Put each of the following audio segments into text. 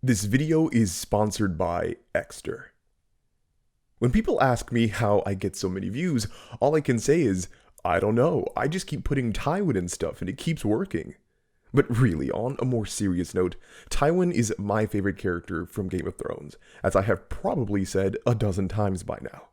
This video is sponsored by Exter. When people ask me how I get so many views, all I can say is, I don't know, I just keep putting Tywin in stuff and it keeps working. But really, on a more serious note, Tywin is my favorite character from Game of Thrones, as I have probably said a dozen times by now.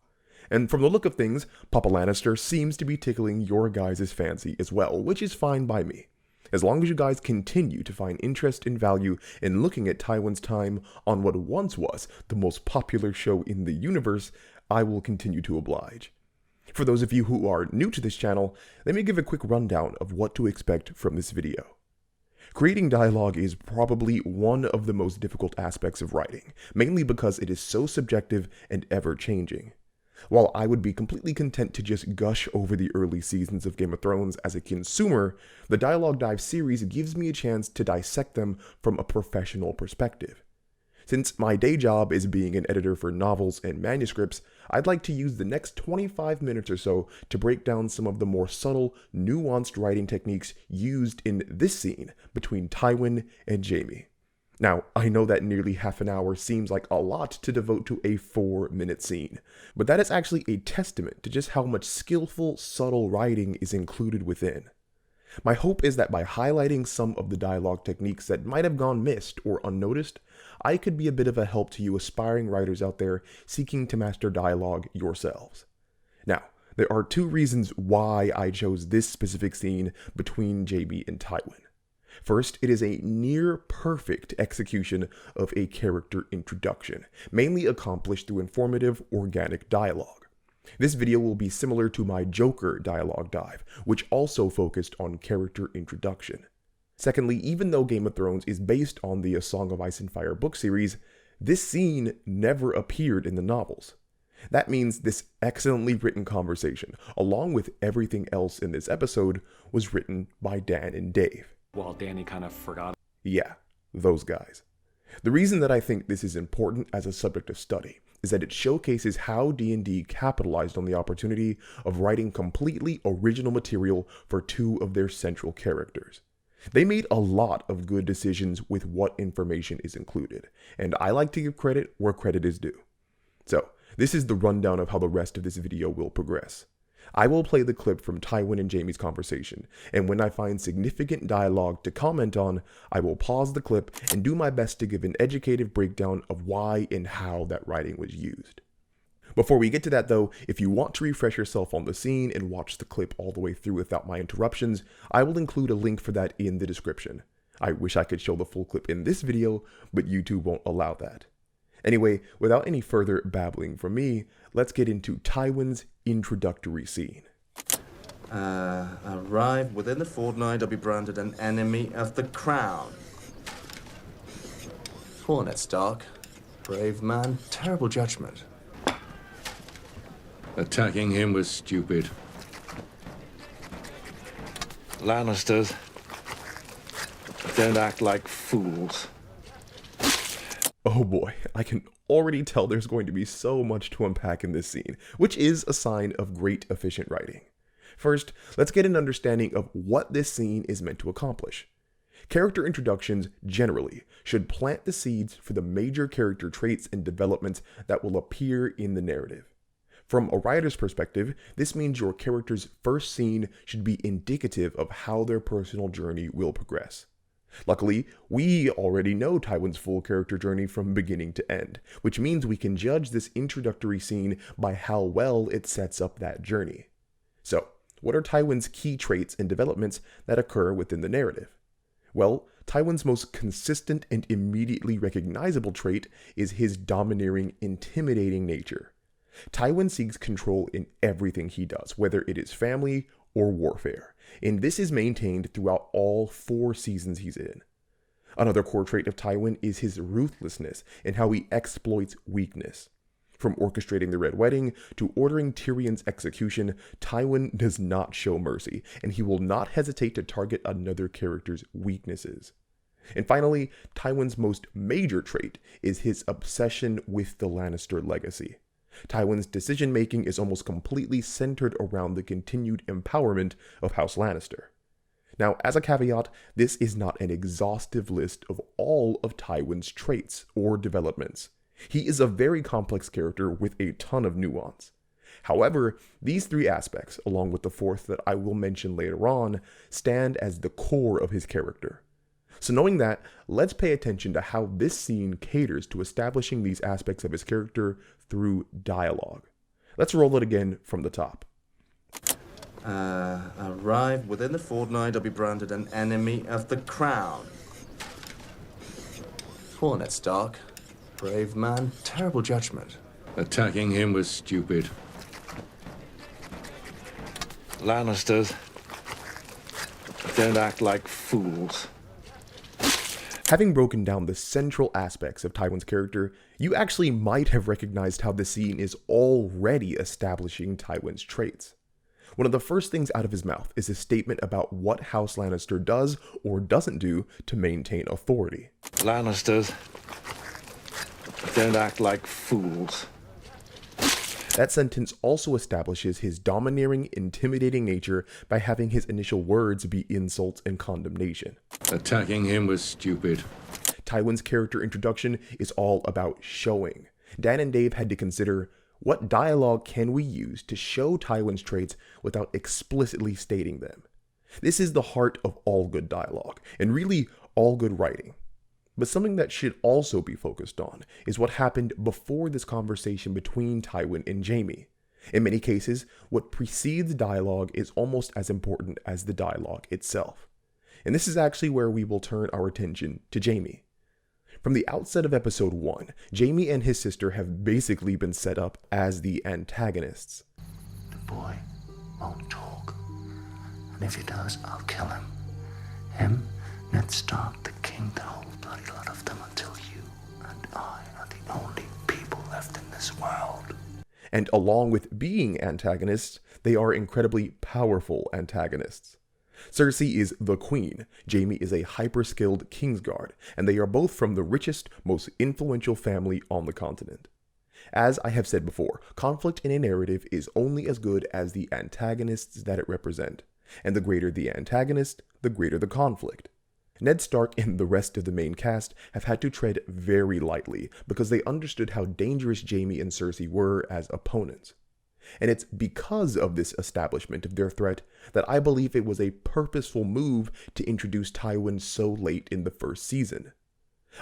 And from the look of things, Papa Lannister seems to be tickling your guys' fancy as well, which is fine by me. As long as you guys continue to find interest and value in looking at Tywin's time on what once was the most popular show in the universe, I will continue to oblige. For those of you who are new to this channel, let me give a quick rundown of what to expect from this video. Creating dialogue is probably one of the most difficult aspects of writing, mainly because it is so subjective and ever-changing. While I would be completely content to just gush over the early seasons of Game of Thrones as a consumer, the Dialogue Dive series gives me a chance to dissect them from a professional perspective. Since my day job is being an editor for novels and manuscripts, I'd like to use the next 25 minutes or so to break down some of the more subtle, nuanced writing techniques used in this scene between Tywin and Jaime. Now, I know that nearly half an hour seems like a lot to devote to a 4-minute scene, but that is actually a testament to just how much skillful, subtle writing is included within. My hope is that by highlighting some of the dialogue techniques that might have gone missed or unnoticed, I could be a bit of a help to you aspiring writers out there seeking to master dialogue yourselves. Now, there are two reasons why I chose this specific scene between Jaime and Tywin. First, it is a near-perfect execution of a character introduction, mainly accomplished through informative, organic dialogue. This video will be similar to my Joker dialogue dive, which also focused on character introduction. Secondly, even though Game of Thrones is based on the A Song of Ice and Fire book series, this scene never appeared in the novels. That means this excellently written conversation, along with everything else in this episode, was written by Dan and Dave. While Danny kind of forgot. Yeah, those guys. The reason that I think this is important as a subject of study is that it showcases how D&D capitalized on the opportunity of writing completely original material for two of their central characters. They made a lot of good decisions with what information is included, and I like to give credit where credit is due. So, this is the rundown of how the rest of this video will progress. I will play the clip from Tywin and Jaime's conversation, and when I find significant dialogue to comment on, I will pause the clip and do my best to give an educated breakdown of why and how that writing was used. Before we get to that though, if you want to refresh yourself on the scene and watch the clip all the way through without my interruptions, I will include a link for that in the description. I wish I could show the full clip in this video, but YouTube won't allow that. Anyway, without any further babbling from me, let's get into Tywin's introductory scene. Arrive within a fortnight, I'll be branded an enemy of the crown. Poor Ned Stark. Brave man, terrible judgment. Attacking him was stupid. Lannisters don't act like fools. Oh boy, I can already tell there's going to be so much to unpack in this scene, which is a sign of great efficient writing. First, let's get an understanding of what this scene is meant to accomplish. Character introductions, generally, should plant the seeds for the major character traits and developments that will appear in the narrative. From a writer's perspective, this means your character's first scene should be indicative of how their personal journey will progress. Luckily, we already know Tywin's full character journey from beginning to end, which means we can judge this introductory scene by how well it sets up that journey. So, what are Tywin's key traits and developments that occur within the narrative? Well, Tywin's most consistent and immediately recognizable trait is his domineering, intimidating nature. Tywin seeks control in everything he does, whether it is family or warfare, and this is maintained throughout all 4 seasons he's in. Another core trait of Tywin is his ruthlessness and how he exploits weakness. From orchestrating the Red Wedding to ordering Tyrion's execution, Tywin does not show mercy, and he will not hesitate to target another character's weaknesses. And finally, Tywin's most major trait is his obsession with the Lannister legacy. Tywin's decision-making is almost completely centered around the continued empowerment of House Lannister. Now, as a caveat, this is not an exhaustive list of all of Tywin's traits or developments. He is a very complex character with a ton of nuance. However, these three aspects, along with the fourth that I will mention later on, stand as the core of his character. So knowing that, let's pay attention to how this scene caters to establishing these aspects of his character through dialogue. Let's roll it again from the top. Arrive within a fortnight, I'll be branded an enemy of the crown. Poor Ned Stark. Brave man, terrible judgment. Attacking him was stupid. Lannisters, don't act like fools. Having broken down the central aspects of Tywin's character, you actually might have recognized how the scene is already establishing Tywin's traits. One of the first things out of his mouth is a statement about what House Lannister does or doesn't do to maintain authority. Lannisters, don't act like fools. That sentence also establishes his domineering, intimidating nature by having his initial words be insults and condemnation. Attacking him was stupid. Tywin's character introduction is all about showing. Dan and Dave had to consider, what dialogue can we use to show Tywin's traits without explicitly stating them? This is the heart of all good dialogue, and really all good writing. But something that should also be focused on is what happened before this conversation between Tywin and Jaime. In many cases, what precedes dialogue is almost as important as the dialogue itself. And this is actually where we will turn our attention to Jaime. From the outset of episode 1, Jaime and his sister have basically been set up as the antagonists. The boy won't talk. And if he does, I'll kill him. Him, Ned Stark, the king, the whole bloody lot of them until you and I are the only people left in this world. And along with being antagonists, they are incredibly powerful antagonists. Cersei is the queen, Jaime is a hyper-skilled Kingsguard, and they are both from the richest, most influential family on the continent. As I have said before, conflict in a narrative is only as good as the antagonists that it represent, and the greater the antagonist, the greater the conflict. Ned Stark and the rest of the main cast have had to tread very lightly because they understood how dangerous Jaime and Cersei were as opponents. And it's because of this establishment of their threat that I believe it was a purposeful move to introduce Tywin so late in the first season.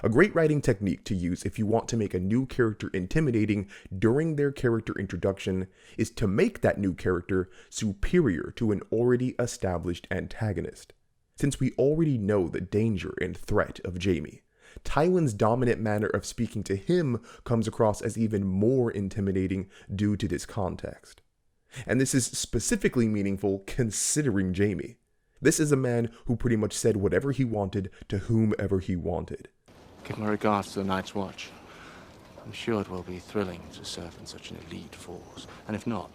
A great writing technique to use if you want to make a new character intimidating during their character introduction is to make that new character superior to an already established antagonist. Since we already know the danger and threat of Jaime, Tywin's dominant manner of speaking to him comes across as even more intimidating due to this context. And this is specifically meaningful considering Jaime. This is a man who pretty much said whatever he wanted to whomever he wanted. Give my regards to the Night's Watch. I'm sure it will be thrilling to serve in such an elite force. And if not,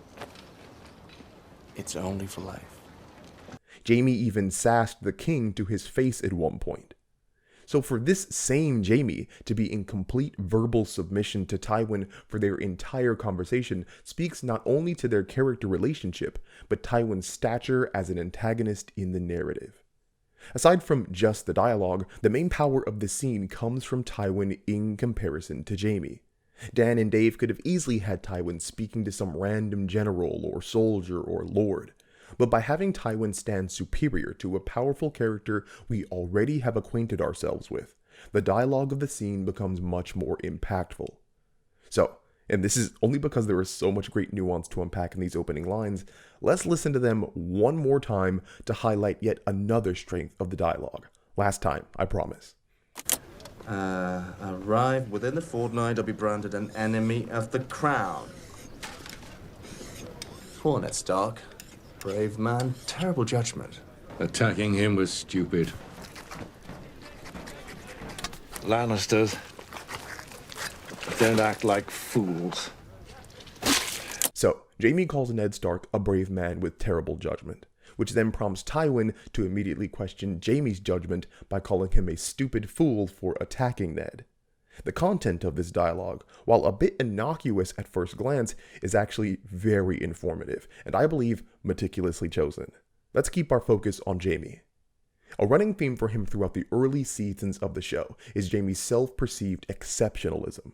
it's only for life. Jaime even sassed the king to his face at one point. So for this same Jaime to be in complete verbal submission to Tywin for their entire conversation speaks not only to their character relationship, but Tywin's stature as an antagonist in the narrative. Aside from just the dialogue, the main power of the scene comes from Tywin in comparison to Jaime. Dan and Dave could have easily had Tywin speaking to some random general or soldier or lord. But by having Tywin stand superior to a powerful character we already have acquainted ourselves with, the dialogue of the scene becomes much more impactful. So, and this is only because there is so much great nuance to unpack in these opening lines, let's listen to them one more time to highlight yet another strength of the dialogue. Last time, I promise. Arrive within a fortnight, I'll be branded an enemy of the crown. Poor Ned Stark. Brave man, terrible judgment. Attacking him was stupid. Lannisters, don't act like fools. So, Jaime calls Ned Stark a brave man with terrible judgment, which then prompts Tywin to immediately question Jaime's judgment by calling him a stupid fool for attacking Ned. The content of this dialogue, while a bit innocuous at first glance, is actually very informative, and I believe meticulously chosen. Let's keep our focus on Jaime. A running theme for him throughout the early seasons of the show is Jaime's self-perceived exceptionalism.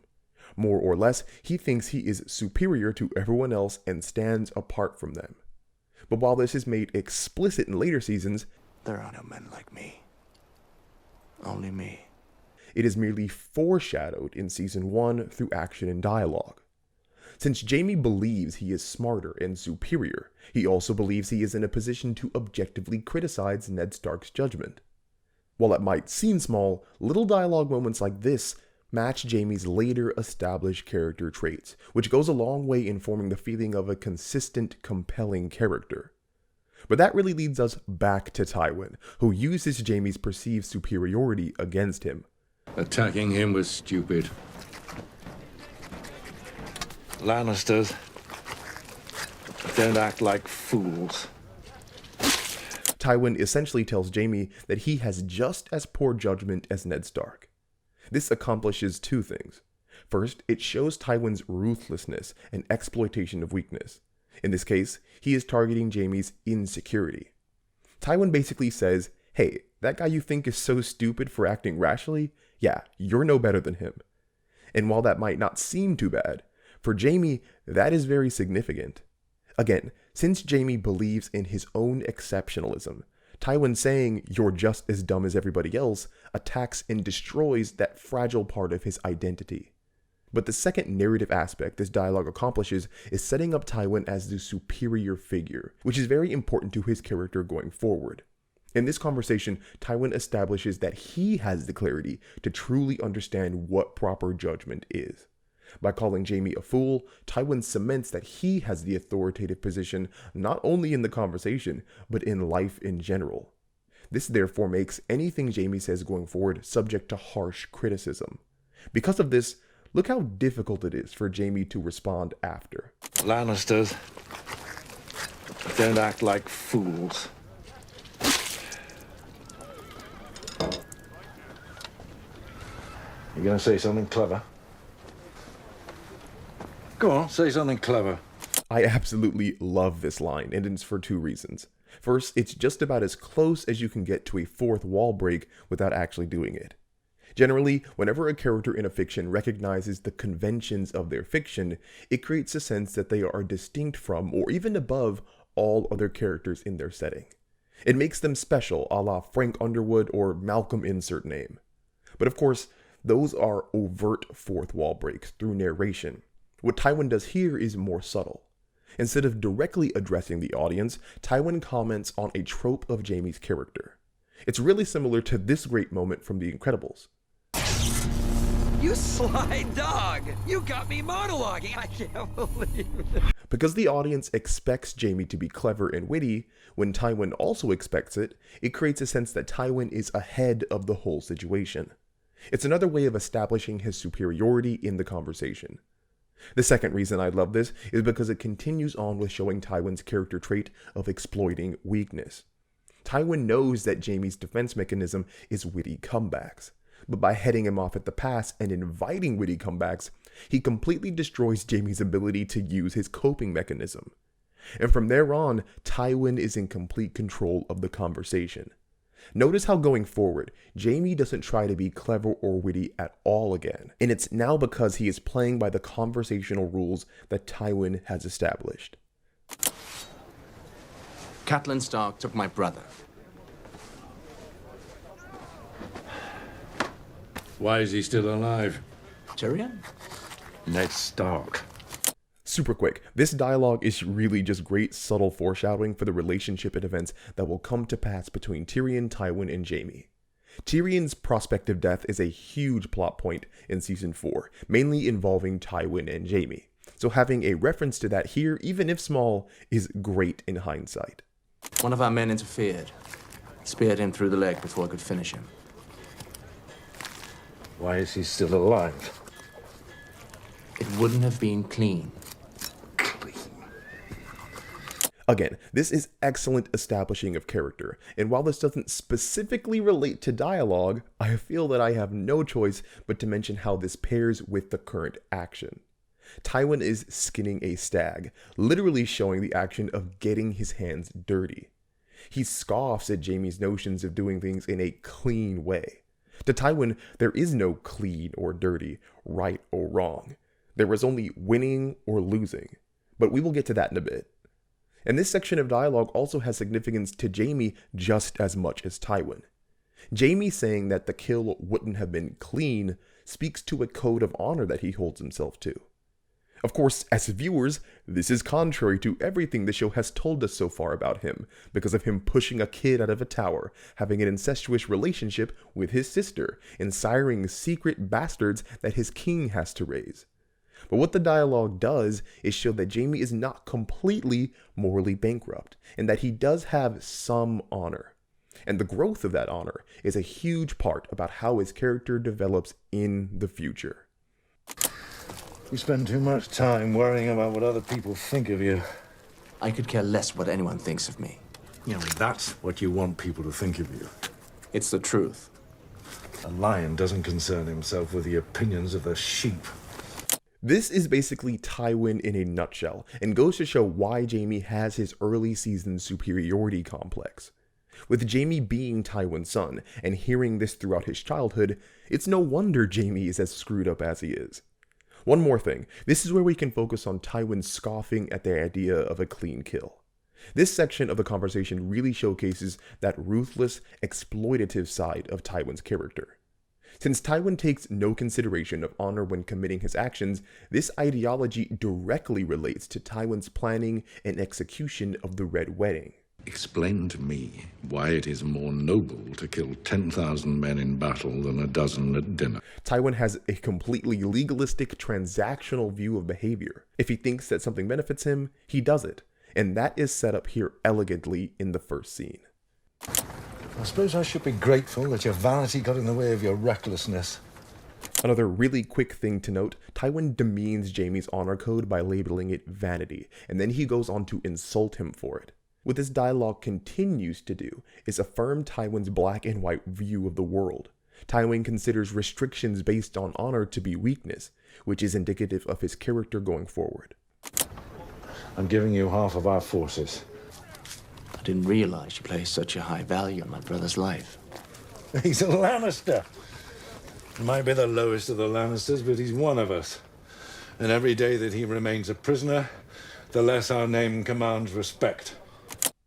More or less, he thinks he is superior to everyone else and stands apart from them. But while this is made explicit in later seasons, There are no men like me. Only me. it is merely foreshadowed in season 1 through action and dialogue. Since Jaime believes he is smarter and superior, he also believes he is in a position to objectively criticize Ned Stark's judgment. While that might seem small, little dialogue moments like this match Jaime's later established character traits, which goes a long way in forming the feeling of a consistent, compelling character. But that really leads us back to Tywin, who uses Jaime's perceived superiority against him. Attacking him was stupid. Lannisters, don't act like fools. Tywin essentially tells Jaime that he has just as poor judgment as Ned Stark. This accomplishes two things. First, it shows Tywin's ruthlessness and exploitation of weakness. In this case, he is targeting Jaime's insecurity. Tywin basically says, hey, that guy you think is so stupid for acting rationally, yeah, you're no better than him. And while that might not seem too bad, for Jaime, that is very significant. Again, since Jaime believes in his own exceptionalism, Tywin saying you're just as dumb as everybody else attacks and destroys that fragile part of his identity. But the second narrative aspect this dialogue accomplishes is setting up Tywin as the superior figure, which is very important to his character going forward. In this conversation, Tywin establishes that he has the clarity to truly understand what proper judgment is. By calling Jaime a fool, Tywin cements that he has the authoritative position not only in the conversation, but in life in general. This therefore makes anything Jaime says going forward subject to harsh criticism. Because of this, look how difficult it is for Jaime to respond after. Lannisters, don't act like fools. You gonna say something clever? Go on, say something clever. I absolutely love this line, and it's for two reasons. First, it's just about as close as you can get to a fourth wall break without actually doing it. Generally, whenever a character in a fiction recognizes the conventions of their fiction, it creates a sense that they are distinct from or even above all other characters in their setting. It makes them special, a la Frank Underwood or Malcolm insert name. But of course, those are overt fourth wall breaks through narration. What Tywin does here is more subtle. Instead of directly addressing the audience, Tywin comments on a trope of Jaime's character. It's really similar to this great moment from The Incredibles. You sly dog! You got me monologuing! I can't believe it. Because the audience expects Jaime to be clever and witty, when Tywin also expects it, it creates a sense that Tywin is ahead of the whole situation. It's another way of establishing his superiority in the conversation. The second reason I love this is because it continues on with showing Tywin's character trait of exploiting weakness. Tywin knows that Jaime's defense mechanism is witty comebacks, but by heading him off at the pass and inviting witty comebacks, he completely destroys Jaime's ability to use his coping mechanism. And from there on, Tywin is in complete control of the conversation. Notice how going forward, Jaime doesn't try to be clever or witty at all again, and it's now because he is playing by the conversational rules that Tywin has established. Catelyn Stark took my brother. Why is he still alive? Tyrion? Ned Stark. Super quick, this dialogue is really just great subtle foreshadowing for the relationship and events that will come to pass between Tyrion, Tywin, and Jaime. Tyrion's prospective death is a huge plot point in Season 4, mainly involving Tywin and Jaime. So having a reference to that here, even if small, is great in hindsight. One of our men interfered. Speared him through the leg before I could finish him. Why is he still alive? It wouldn't have been clean. Again, this is excellent establishing of character, and while this doesn't specifically relate to dialogue, I feel that I have no choice but to mention how this pairs with the current action. Tywin is skinning a stag, literally showing the action of getting his hands dirty. He scoffs at Jaime's notions of doing things in a clean way. To Tywin, there is no clean or dirty, right or wrong. There is only winning or losing. But we will get to that in a bit. And this section of dialogue also has significance to Jaime just as much as Tywin. Jaime saying that the kill wouldn't have been clean speaks to a code of honor that he holds himself to. Of course, as viewers, this is contrary to everything the show has told us so far about him, because of him pushing a kid out of a tower, having an incestuous relationship with his sister, and siring secret bastards that his king has to raise. But what the dialogue does is show that Jaime is not completely morally bankrupt, and that he does have some honor. And the growth of that honor is a huge part about how his character develops in the future. You spend too much time worrying about what other people think of you. I could care less what anyone thinks of me. You know, that's what you want people to think of you. It's the truth. A lion doesn't concern himself with the opinions of the sheep. This is basically Tywin in a nutshell, and goes to show why Jaime has his early season superiority complex. With Jaime being Tywin's son, and hearing this throughout his childhood, it's no wonder Jaime is as screwed up as he is. One more thing, this is where we can focus on Tywin scoffing at the idea of a clean kill. This section of the conversation really showcases that ruthless, exploitative side of Tywin's character. Since Tywin takes no consideration of honor when committing his actions, this ideology directly relates to Tywin's planning and execution of the Red Wedding. Explain to me why it is more noble to kill 10,000 men in battle than a dozen at dinner. Tywin has a completely legalistic, transactional view of behavior. If he thinks that something benefits him, he does it. And that is set up here elegantly in the first scene. I suppose I should be grateful that your vanity got in the way of your recklessness. Another really quick thing to note, Tywin demeans Jaime's honor code by labeling it vanity, and then he goes on to insult him for it. What this dialogue continues to do is affirm Tywin's black and white view of the world. Tywin considers restrictions based on honor to be weakness, which is indicative of his character going forward. I'm giving you half of our forces. I didn't realize you place such a high value on my brother's life. He's a Lannister. He might be the lowest of the Lannisters, but he's one of us. And every day that he remains a prisoner, the less our name commands respect.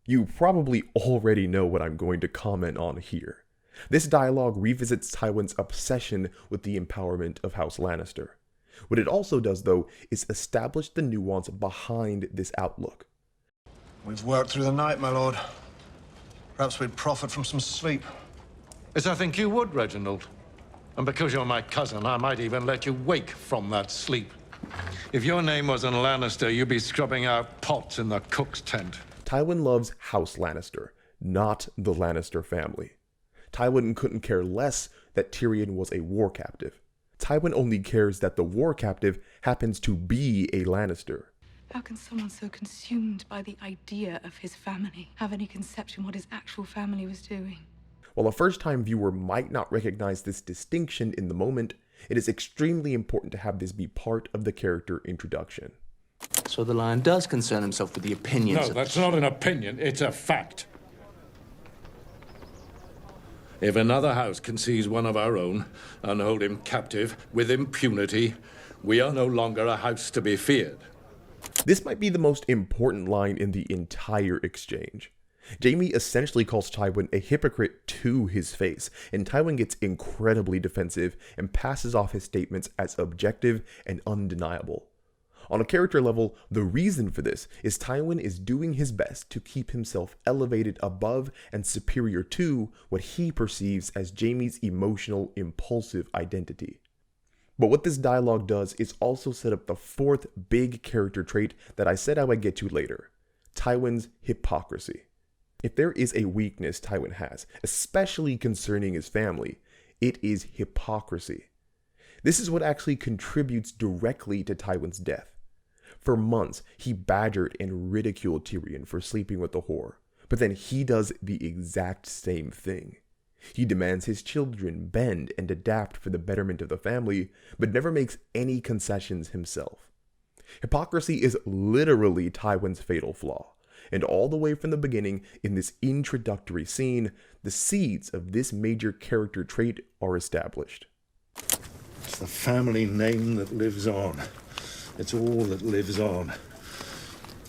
You probably already know what I'm going to comment on here. This dialogue revisits Tywin's obsession with the empowerment of House Lannister. What it also does, though, is establish the nuance behind this outlook. We've worked through the night, my lord. Perhaps we'd profit from some sleep. As I think you would, Reginald. And because you're my cousin, I might even let you wake from that sleep. If your name wasn't Lannister, you'd be scrubbing out pots in the cook's tent. Tywin loves House Lannister, not the Lannister family. Tywin couldn't care less that Tyrion was a war captive. Tywin only cares that the war captive happens to be a Lannister. How can someone so consumed by the idea of his family have any conception what his actual family was doing? While a first-time viewer might not recognize this distinction in the moment, it is extremely important to have this be part of the character introduction. So the Lion does concern himself with the opinions No, that's not an opinion, it's a fact. If another house can seize one of our own and hold him captive with impunity, we are no longer a house to be feared. This might be the most important line in the entire exchange. Jaime essentially calls Tywin a hypocrite to his face, and Tywin gets incredibly defensive and passes off his statements as objective and undeniable. On a character level, the reason for this is Tywin is doing his best to keep himself elevated above and superior to what he perceives as Jaime's emotional, impulsive identity. But what this dialogue does is also set up the fourth big character trait that I said I would get to later: Tywin's hypocrisy. If there is a weakness Tywin has, especially concerning his family, it is hypocrisy. This is what actually contributes directly to Tywin's death. For months, he badgered and ridiculed Tyrion for sleeping with the whore, but then he does the exact same thing. He demands his children bend and adapt for the betterment of the family, but never makes any concessions himself. Hypocrisy is literally Tywin's fatal flaw, And all the way from the beginning, in this introductory scene, the seeds of this major character trait are established. It's the family name that lives on. It's all that lives on.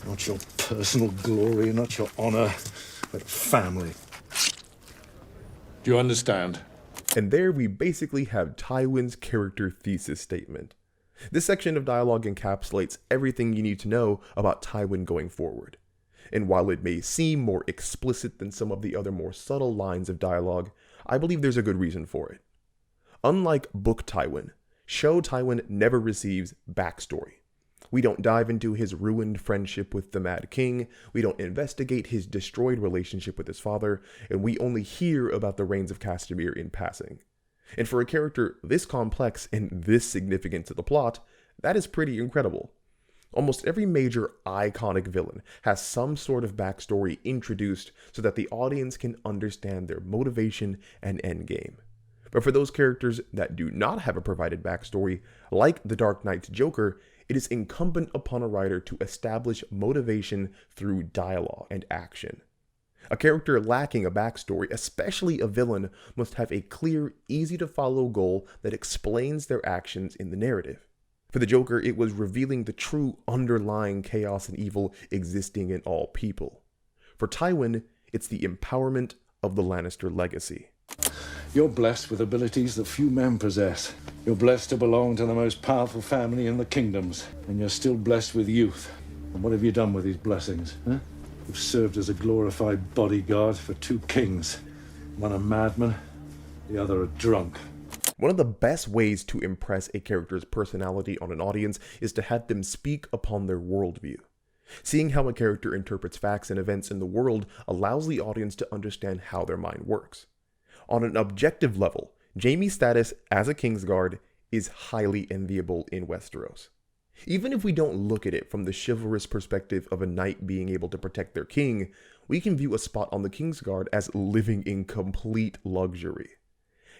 Not your personal glory, not your honor, but family. Do you understand? And there we basically have TYWIN'S character thesis statement. This section of dialogue encapsulates everything you need to know about TYWIN going forward. And while it may seem more explicit than some of the other more subtle lines of dialogue, I believe there's a good reason for it. Unlike book TYWIN, show TYWIN never receives backstory. We don't dive into his ruined friendship with the Mad King, we don't investigate his destroyed relationship with his father, and we only hear about the reigns of Castamere in passing. And for a character this complex and this significant to the plot, that is pretty incredible. Almost every major iconic villain has some sort of backstory introduced so that the audience can understand their motivation and endgame. But for those characters that do not have a provided backstory, like the Dark Knight's Joker, it is incumbent upon a writer to establish motivation through dialogue and action. A character lacking a backstory, especially a villain, must have a clear, easy-to-follow goal that explains their actions in the narrative. For the Joker, it was revealing the true underlying chaos and evil existing in all people. For TYWIN, it's the empowerment of the Lannister legacy. You're blessed with abilities that few men possess. You're blessed to belong to the most powerful family in the kingdoms, and you're still blessed with youth. And what have you done with these blessings, huh? You've served as a glorified bodyguard for 2 kings. One a madman, the other a drunk. One of the best ways to impress a character's personality on an audience is to have them speak upon their worldview. Seeing how a character interprets facts and events in the world allows the audience to understand how their mind works. On an objective level, Jaime's status as a Kingsguard is highly enviable in Westeros. Even if we don't look at it from the chivalrous perspective of a knight being able to protect their king, we can view a spot on the Kingsguard as living in complete luxury.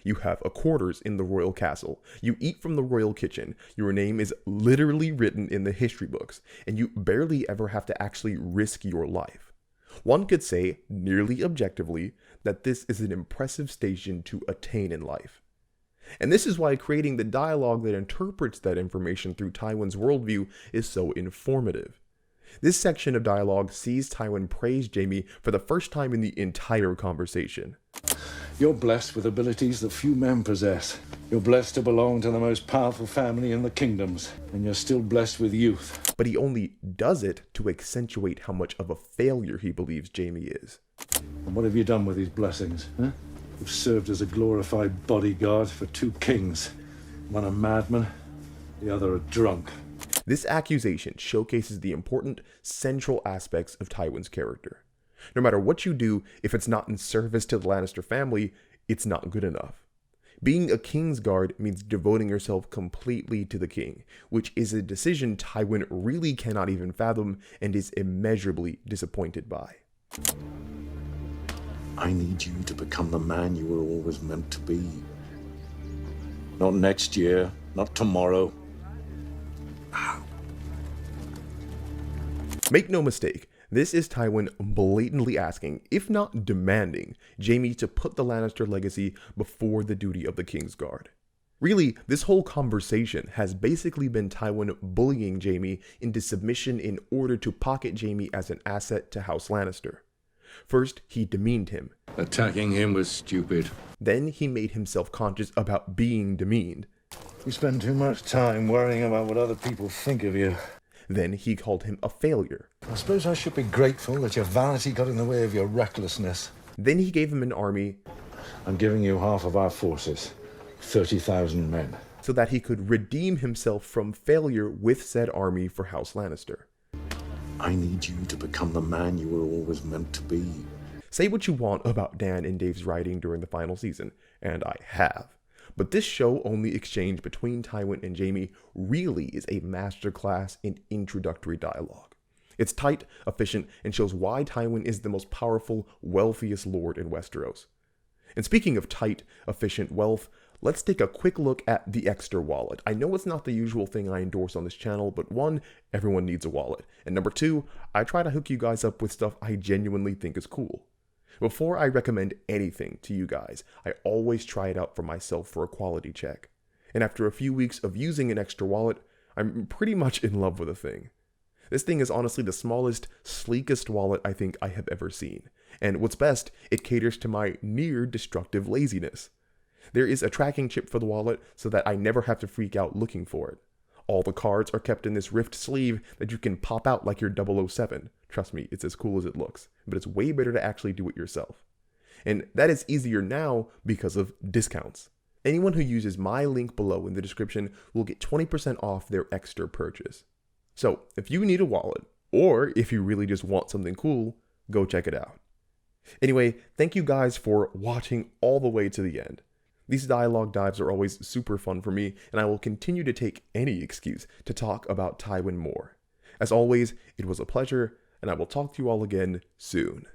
You have a quarters in the royal castle, you eat from the royal kitchen, your name is literally written in the history books, and you barely ever have to actually risk your life. One could say, nearly objectively, that this is an impressive station to attain in life. And this is why creating the dialogue that interprets that information through TYWIN'S worldview is so informative. This section of dialogue sees TYWIN praise Jaime for the first time in the entire conversation. You're blessed with abilities that few men possess. You're blessed to belong to the most powerful family in the kingdoms, and you're still blessed with youth. But he only does it to accentuate how much of a failure he believes Jaime is. And what have you done with these blessings, huh? You've served as a glorified bodyguard for 2 kings. One a madman, the other a drunk. This accusation showcases the important central aspects of TYWIN'S character. No matter what you do, if it's not in service to the Lannister family, it's not good enough. Being a Kingsguard means devoting yourself completely to the king, which is a decision TYWIN really cannot even fathom and is immeasurably disappointed by. I need you to become the man you were always meant to be. Not next year, not tomorrow. Now. Make no mistake, this is TYWIN blatantly asking, if not demanding, Jaime to put the Lannister legacy before the duty of the Kingsguard. Really, this whole conversation has basically been TYWIN bullying Jaime into submission in order to pocket Jaime as an asset to House Lannister. First, he demeaned him. Attacking him was stupid. Then he made himself conscious about being demeaned. You spend too much time worrying about what other people think of you. Then he called him a failure. I suppose I should be grateful that your vanity got in the way of your recklessness. Then he gave him an army. I'm giving you half of our forces, 30,000 men. So that he could redeem himself from failure with said army for House Lannister. I need you to become the man you were always meant to be. Say what you want about Dan and Dave's writing during the final season, and I have. But this show-only exchange between TYWIN and Jaime really is a masterclass in introductory dialogue. It's tight, efficient, and shows why TYWIN is the most powerful, wealthiest lord in Westeros. And speaking of tight, efficient wealth, let's take a quick look at the Exter wallet. I know it's not the usual thing I endorse on this channel, but one, everyone needs a wallet. And number two, I try to hook you guys up with stuff I genuinely think is cool. Before I recommend anything to you guys, I always try it out for myself for a quality check. And after a few weeks of using an Exter wallet, I'm pretty much in love with the thing. This thing is honestly the smallest, sleekest wallet I think I have ever seen. And what's best, it caters to my near destructive laziness. There is a tracking chip for the wallet so that I never have to freak out looking for it. All the cards are kept in this rift sleeve that you can pop out like your 007. Trust me, it's as cool as it looks, but it's way better to actually do it yourself. And that is easier now because of discounts. Anyone who uses my link below in the description will get 20% off their Exter purchase. So if you need a wallet, or if you really just want something cool, go check it out. Anyway, thank you guys for watching all the way to the end. These dialogue dives are always super fun for me, and I will continue to take any excuse to talk about Tywin more. As always, it was a pleasure, and I will talk to you all again soon.